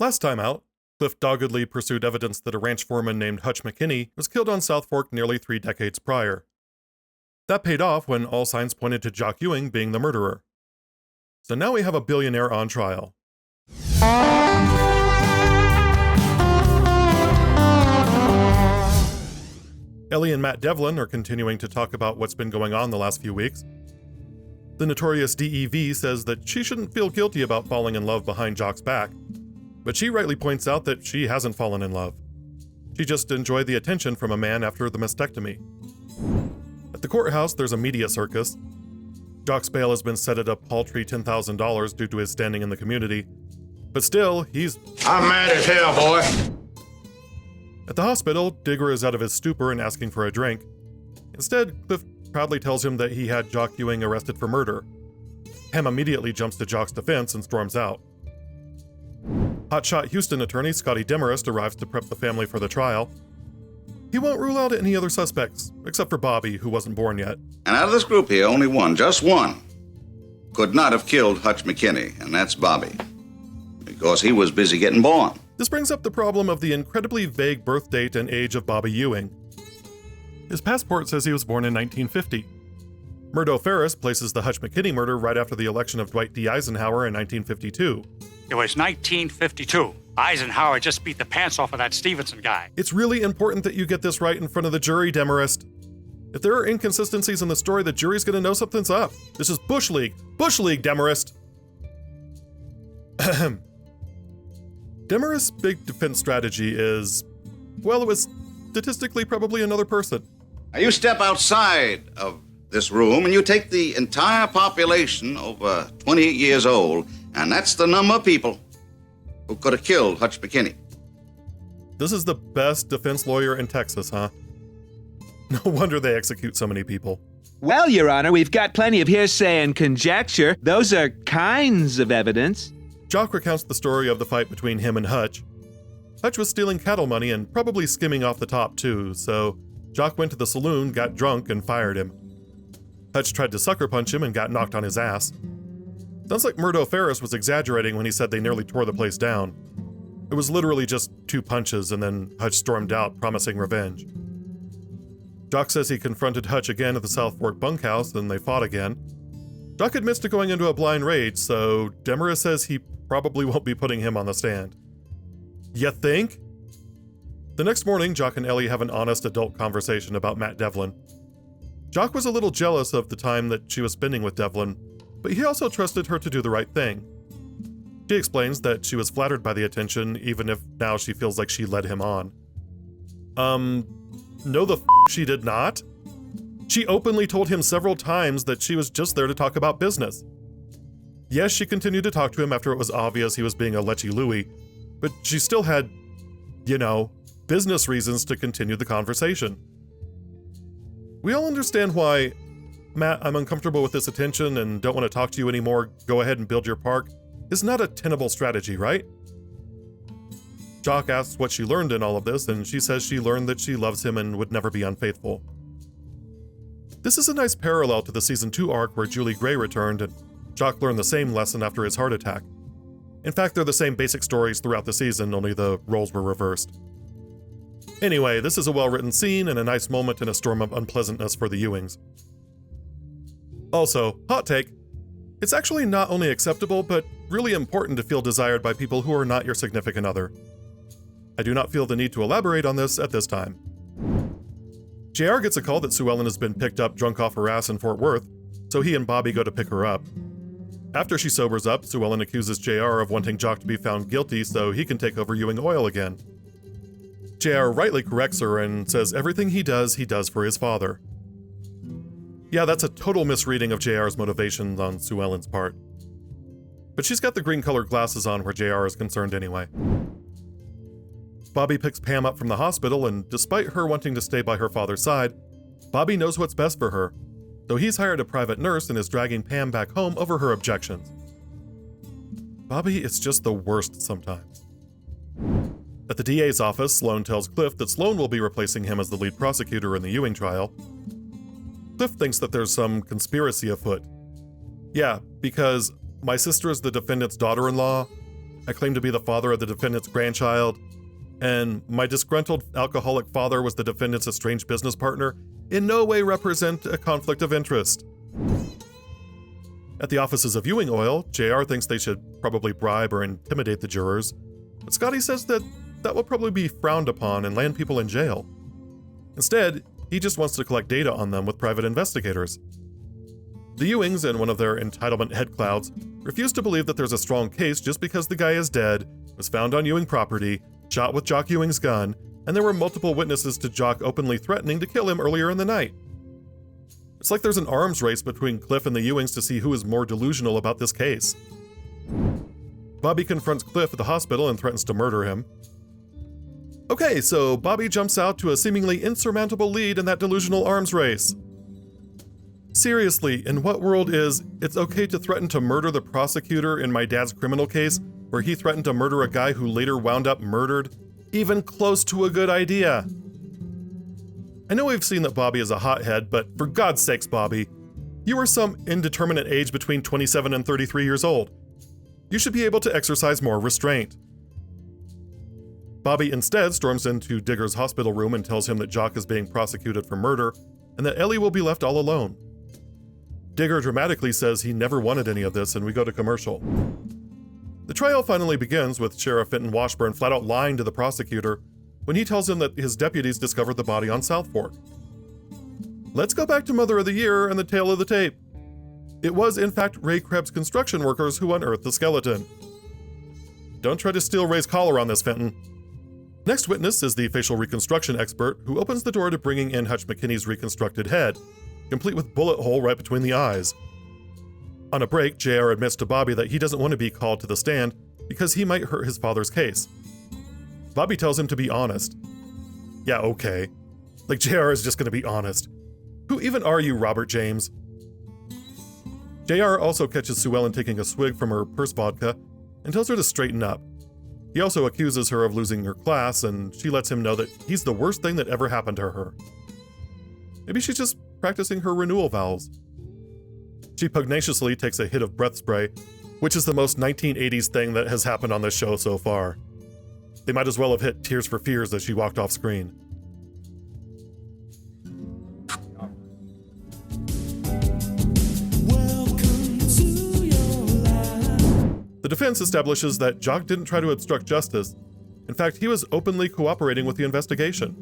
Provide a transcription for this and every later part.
Last time out, Cliff doggedly pursued evidence that a ranch foreman named Hutch McKinney was killed on South Fork nearly 3 decades prior. That paid off when all signs pointed to Jock Ewing being the murderer. So now we have a billionaire on trial. Ellie and Matt Devlin are continuing to talk about what's been going on the last few weeks. The notorious DEV says that she shouldn't feel guilty about falling in love behind Jock's back, but she rightly points out that she hasn't fallen in love. She just enjoyed the attention from a man after the mastectomy. At the courthouse, there's a media circus. Jock's bail has been set at a paltry $10,000 due to his standing in the community, but still, I'm mad as hell, boy. At the hospital, Digger is out of his stupor and asking for a drink. Instead, Cliff proudly tells him that he had Jock Ewing arrested for murder. Pam immediately jumps to Jock's defense and storms out. Hotshot Houston attorney Scotty Demarest arrives to prep the family for the trial. He won't rule out any other suspects, except for Bobby, who wasn't born yet. And out of this group here, only one, just one, could not have killed Hutch McKinney, and that's Bobby. Because he was busy getting born. This brings up the problem of the incredibly vague birth date and age of Bobby Ewing. His passport says he was born in 1950. Murdo Ferris places the Hutch McKinney murder right after the election of Dwight D. Eisenhower in 1952. It was 1952. Eisenhower just beat the pants off of that Stevenson guy. It's really important that you get this right in front of the jury, Demarest. If there are inconsistencies in the story, the jury's gonna know something's up. This is Bush League. Bush League, Demarest. Ahem. Demarest's big defense strategy is, well, it was statistically probably another person. Now you step outside of this room and you take the entire population over 28 years old, and that's the number of people who could have killed Hutch McKinney. This is the best defense lawyer in Texas, huh? No wonder they execute so many people. Well, Your Honor, we've got plenty of hearsay and conjecture. Those are kinds of evidence. Jock recounts the story of the fight between him and Hutch. Hutch was stealing cattle money and probably skimming off the top too, so Jock went to the saloon, got drunk, and fired him. Hutch tried to sucker punch him and got knocked on his ass. Sounds like Murdo Ferris was exaggerating when he said they nearly tore the place down. It was literally just 2 punches, and then Hutch stormed out, promising revenge. Jock says he confronted Hutch again at the South Fork bunkhouse, and they fought again. Jock admits to going into a blind rage, so Demarest says he probably won't be putting him on the stand. You think? The next morning, Jock and Ellie have an honest adult conversation about Matt Devlin. Jock was a little jealous of the time that she was spending with Devlin, but he also trusted her to do the right thing. She explains that she was flattered by the attention, even if now she feels like she led him on. No the she did not. She openly told him several times that she was just there to talk about business. Yes, she continued to talk to him after it was obvious he was being a lechy Louie, but she still had, business reasons to continue the conversation. We all understand why, Matt, I'm uncomfortable with this attention and don't want to talk to you anymore, go ahead and build your park, is not a tenable strategy, right? Jock asks what she learned in all of this, and she says she learned that she loves him and would never be unfaithful. This is a nice parallel to the Season 2 arc where Julie Gray returned and Jock learned the same lesson after his heart attack. In fact, they're the same basic stories throughout the season, only the roles were reversed. Anyway, this is a well-written scene and a nice moment in a storm of unpleasantness for the Ewings. Also, hot take, it's actually not only acceptable, but really important to feel desired by people who are not your significant other. I do not feel the need to elaborate on this at this time. JR gets a call that Sue Ellen has been picked up drunk off her ass in Fort Worth, so he and Bobby go to pick her up. After she sobers up, Sue Ellen accuses JR of wanting Jock to be found guilty so he can take over Ewing Oil again. JR rightly corrects her and says everything he does for his father. Yeah, that's a total misreading of JR's motivations on Sue Ellen's part. But she's got the green-colored glasses on where JR is concerned anyway. Bobby picks Pam up from the hospital, and despite her wanting to stay by her father's side, Bobby knows what's best for her, so he's hired a private nurse and is dragging Pam back home over her objections. Bobby is just the worst sometimes. At the DA's office, Sloan tells Cliff that Sloan will be replacing him as the lead prosecutor in the Ewing trial. Cliff thinks that there's some conspiracy afoot. Yeah, because my sister is the defendant's daughter-in-law, I claim to be the father of the defendant's grandchild, and my disgruntled alcoholic father was the defendant's estranged business partner in no way represent a conflict of interest. At the offices of Ewing Oil, JR thinks they should probably bribe or intimidate the jurors, but Scotty says that will probably be frowned upon and land people in jail. Instead, he just wants to collect data on them with private investigators. The Ewings and one of their entitlement head clouds refuse to believe that there's a strong case just because the guy is dead, was found on Ewing property, shot with Jock Ewing's gun, and there were multiple witnesses to Jock openly threatening to kill him earlier in the night. It's like there's an arms race between Cliff and the Ewings to see who is more delusional about this case. Bobby confronts Cliff at the hospital and threatens to murder him. Okay, so Bobby jumps out to a seemingly insurmountable lead in that delusional arms race. Seriously, in what world is it's okay to threaten to murder the prosecutor in my dad's criminal case, where he threatened to murder a guy who later wound up murdered, even close to a good idea? I know we've seen that Bobby is a hothead, but for God's sakes, Bobby, you are some indeterminate age between 27 and 33 years old. You should be able to exercise more restraint. Bobby instead storms into Digger's hospital room and tells him that Jock is being prosecuted for murder and that Ellie will be left all alone. Digger dramatically says he never wanted any of this, and we go to commercial. The trial finally begins with Sheriff Fenton Washburn flat out lying to the prosecutor when he tells him that his deputies discovered the body on South Fork. Let's go back to Mother of the Year and the tail of the tape. It was, in fact, Ray Krebbs' construction workers who unearthed the skeleton. Don't try to steal Ray's collar on this, Fenton. Next witness is the facial reconstruction expert who opens the door to bringing in Hutch McKinney's reconstructed head, complete with bullet hole right between the eyes. On a break, JR admits to Bobby that he doesn't want to be called to the stand because he might hurt his father's case. Bobby tells him to be honest. Yeah, okay. Like JR is just going to be honest. Who even are you, Robert James? JR also catches Sue Ellen taking a swig from her purse vodka and tells her to straighten up. He also accuses her of losing her class, and she lets him know that he's the worst thing that ever happened to her. Maybe she's just practicing her renewal vows. She pugnaciously takes a hit of breath spray, which is the most 1980s thing that has happened on this show so far. They might as well have hit Tears for Fears as she walked off screen. The defense establishes that Jock didn't try to obstruct justice. In fact, he was openly cooperating with the investigation.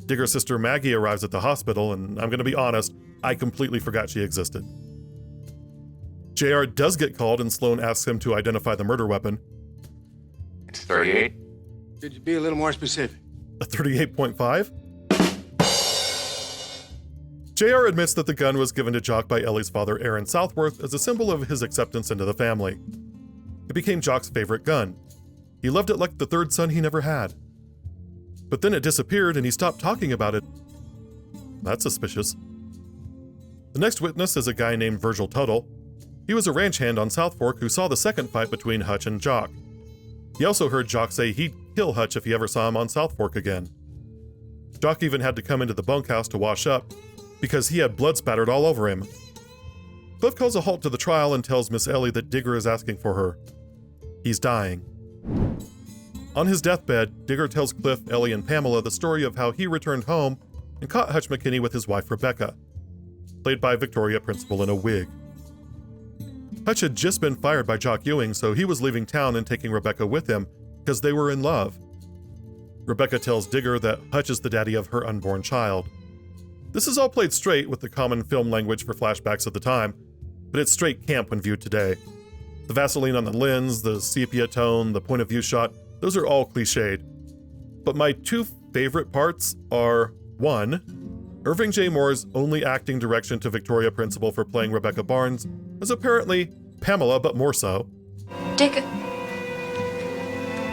Digger's sister Maggie arrives at the hospital, and I'm going to be honest, I completely forgot she existed. JR does get called, and Sloan asks him to identify the murder weapon. It's 38. Could you be a little more specific? A 38.5? JR admits that the gun was given to Jock by Ellie's father, Aaron Southworth, as a symbol of his acceptance into the family. It became Jock's favorite gun. He loved it like the third son he never had. But then it disappeared and he stopped talking about it. That's suspicious. The next witness is a guy named Virgil Tuttle. He was a ranch hand on South Fork who saw the second fight between Hutch and Jock. He also heard Jock say he'd kill Hutch if he ever saw him on South Fork again. Jock even had to come into the bunkhouse to wash up because he had blood spattered all over him. Cliff calls a halt to the trial and tells Miss Ellie that Digger is asking for her. He's dying. On his deathbed, Digger tells Cliff, Ellie, and Pamela the story of how he returned home and caught Hutch McKinney with his wife Rebecca, played by Victoria Principal in a wig. Hutch had just been fired by Jock Ewing, so he was leaving town and taking Rebecca with him because they were in love. Rebecca tells Digger that Hutch is the daddy of her unborn child. This is all played straight with the common film language for flashbacks of the time, but it's straight camp when viewed today. The Vaseline on the lens, the sepia tone, the point of view shot, those are all cliched. But my two favorite parts are, 1, Irving J. Moore's only acting direction to Victoria Principal for playing Rebecca Barnes was apparently Pamela, but more so. Digger.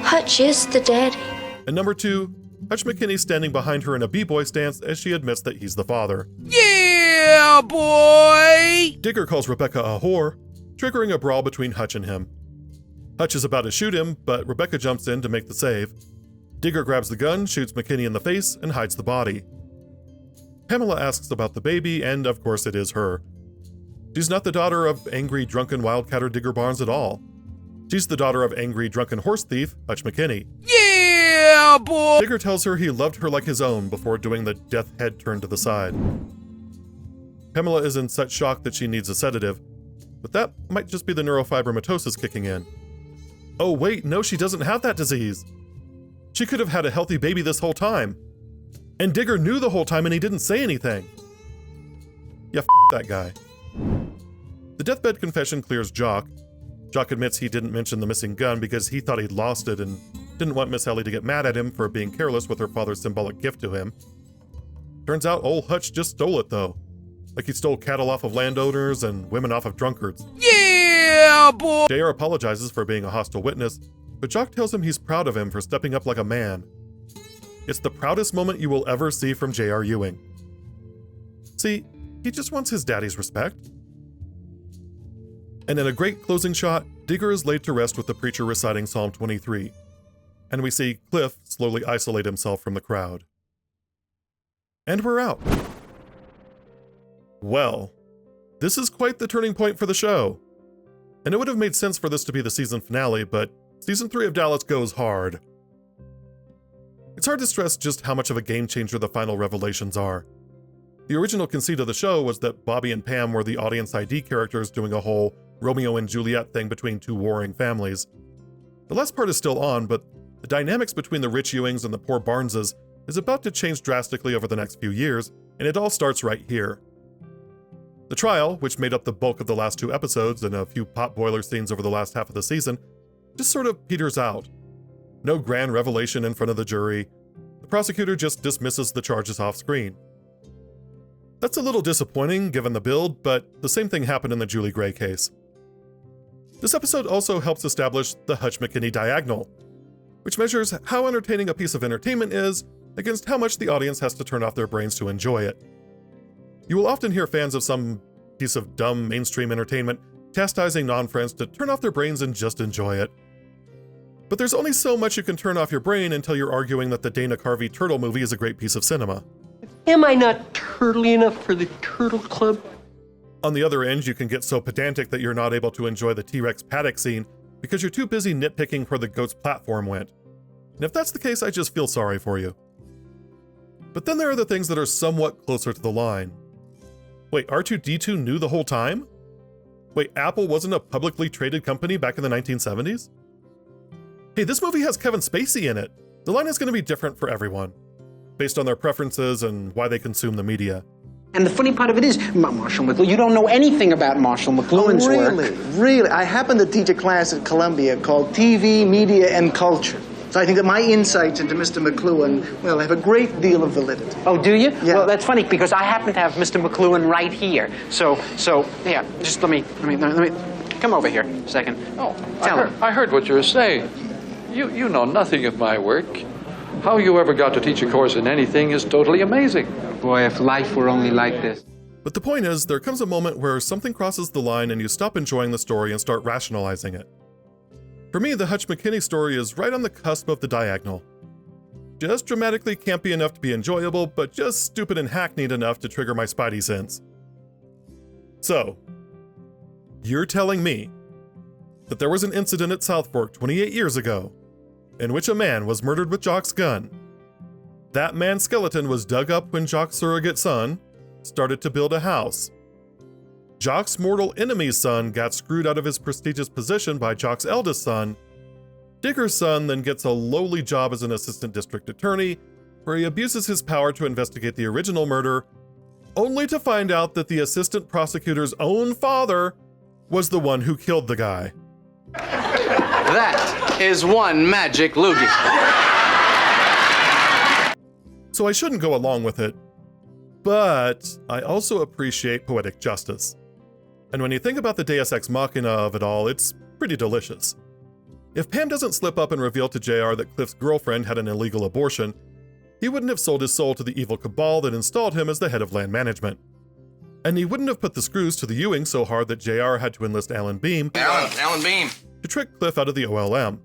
Hutch is the daddy. And number 2, Hutch McKinney standing behind her in a b-boy stance as she admits that he's the father. Yeah, boy! Digger calls Rebecca a whore, triggering a brawl between Hutch and him. Hutch is about to shoot him, but Rebecca jumps in to make the save. Digger grabs the gun, shoots McKinney in the face, and hides the body. Pamela asks about the baby, and of course it is her. She's not the daughter of angry, drunken wildcatter Digger Barnes at all. She's the daughter of angry, drunken horse thief Hutch McKinney. Yeah, boy! Digger tells her he loved her like his own before doing the death head turn to the side. Pamela is in such shock that she needs a sedative, but that might just be the neurofibromatosis kicking in. Oh wait, no, she doesn't have that disease. She could have had a healthy baby this whole time. And Digger knew the whole time and he didn't say anything. Yeah, that guy. The deathbed confession clears Jock. Jock admits he didn't mention the missing gun because he thought he'd lost it and didn't want Miss Ellie to get mad at him for being careless with her father's symbolic gift to him. Turns out old Hutch just stole it though. Like he stole cattle off of landowners and women off of drunkards. Yeah, boy! JR apologizes for being a hostile witness, but Jock tells him he's proud of him for stepping up like a man. It's the proudest moment you will ever see from J.R. Ewing. See, he just wants his daddy's respect. And in a great closing shot, Digger is laid to rest with the preacher reciting Psalm 23. And we see Cliff slowly isolate himself from the crowd. And we're out. Well, this is quite the turning point for the show. And it would have made sense for this to be the season finale, but Season 3 of Dallas goes hard. It's hard to stress just how much of a game changer the final revelations are. The original conceit of the show was that Bobby and Pam were the audience ID characters doing a whole Romeo and Juliet thing between two warring families. The last part is still on, but the dynamics between the rich Ewings and the poor Barneses is about to change drastically over the next few years, and it all starts right here. The trial, which made up the bulk of the last 2 episodes and a few potboiler scenes over the last half of the season, just sort of peters out. No grand revelation in front of the jury. The prosecutor just dismisses the charges off screen. That's a little disappointing given the build, but the same thing happened in the Julie Gray case. This episode also helps establish the Hutch McKinney diagonal, which measures how entertaining a piece of entertainment is against how much the audience has to turn off their brains to enjoy it. You will often hear fans of some piece of dumb mainstream entertainment chastising non-friends to turn off their brains and just enjoy it. But there's only so much you can turn off your brain until you're arguing that the Dana Carvey Turtle movie is a great piece of cinema. Am I not turtly enough for the Turtle Club? On the other end, you can get so pedantic that you're not able to enjoy the T-Rex paddock scene because you're too busy nitpicking where the goat's platform went. And if that's the case, I just feel sorry for you. But then there are the things that are somewhat closer to the line. Wait, R2-D2 knew the whole time? Wait, Apple wasn't a publicly traded company back in the 1970s? Hey, this movie has Kevin Spacey in it. The line is going to be different for everyone, based on their preferences and why they consume the media. And the funny part of it is, Marshall McLuhan, you don't know anything about Marshall McLuhan's work. Really? I happen to teach a class at Columbia called TV, Media, and Culture. So I think that my insights into Mr. McLuhan, well, have a great deal of validity. Oh, do you? Yeah. Well, that's funny because I happen to have Mr. McLuhan right here. So, yeah, just let me come over here a second. Oh, Tell him. I heard what you were saying. You know nothing of my work. How you ever got to teach a course in anything is totally amazing. Boy, if life were only like this. But the point is, there comes a moment where something crosses the line and you stop enjoying the story and start rationalizing it. For me, the Hutch McKinney story is right on the cusp of the diagonal. Just dramatically campy enough to be enjoyable, but just stupid and hackneyed enough to trigger my spidey sense. So, you're telling me that there was an incident at South Fork 28 years ago in which a man was murdered with Jock's gun. That man's skeleton was dug up when Jock's surrogate son started to build a house. Jock's mortal enemy's son got screwed out of his prestigious position by Jock's eldest son. Digger's son then gets a lowly job as an assistant district attorney, where he abuses his power to investigate the original murder, only to find out that the assistant prosecutor's own father was the one who killed the guy. That is one magic loogie. So I shouldn't go along with it, but I also appreciate poetic justice. And when you think about the Deus Ex Machina of it all, it's pretty delicious. If Pam doesn't slip up and reveal to JR that Cliff's girlfriend had an illegal abortion, he wouldn't have sold his soul to the evil cabal that installed him as the head of land management. And he wouldn't have put the screws to the Ewing so hard that JR had to enlist Alan Beam to trick Cliff out of the OLM.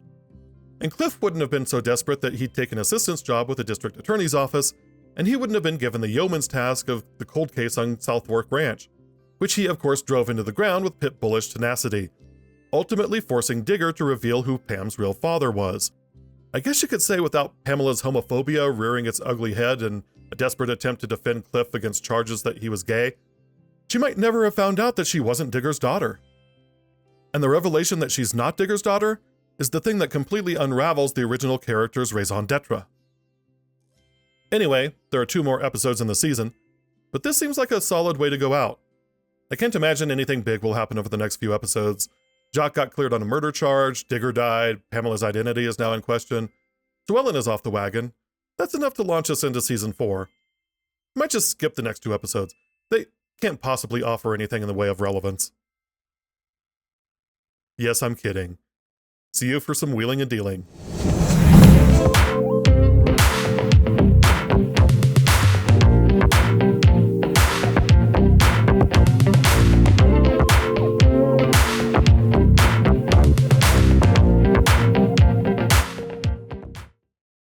And Cliff wouldn't have been so desperate that he'd take an assistant's job with the district attorney's office, and he wouldn't have been given the yeoman's task of the cold case on South Fork Ranch, which he of course drove into the ground with pit bullish tenacity. ultimately forcing Digger to reveal who Pam's real father was. I guess you could say without Pamela's homophobia rearing its ugly head and a desperate attempt to defend Cliff against charges that he was gay, she might never have found out that she wasn't Digger's daughter. And the revelation that she's not Digger's daughter is the thing that completely unravels the original character's raison d'etre. Anyway, there are 2 more episodes in the season, but this seems like a solid way to go out. I can't imagine anything big will happen over the next few episodes. Jock got cleared on a murder charge, Digger died, Pamela's identity is now in question, Llewellyn is off the wagon. That's enough to launch us into season 4. I might just skip the next 2 episodes. They can't possibly offer anything in the way of relevance. Yes, I'm kidding. See you for some wheeling and dealing.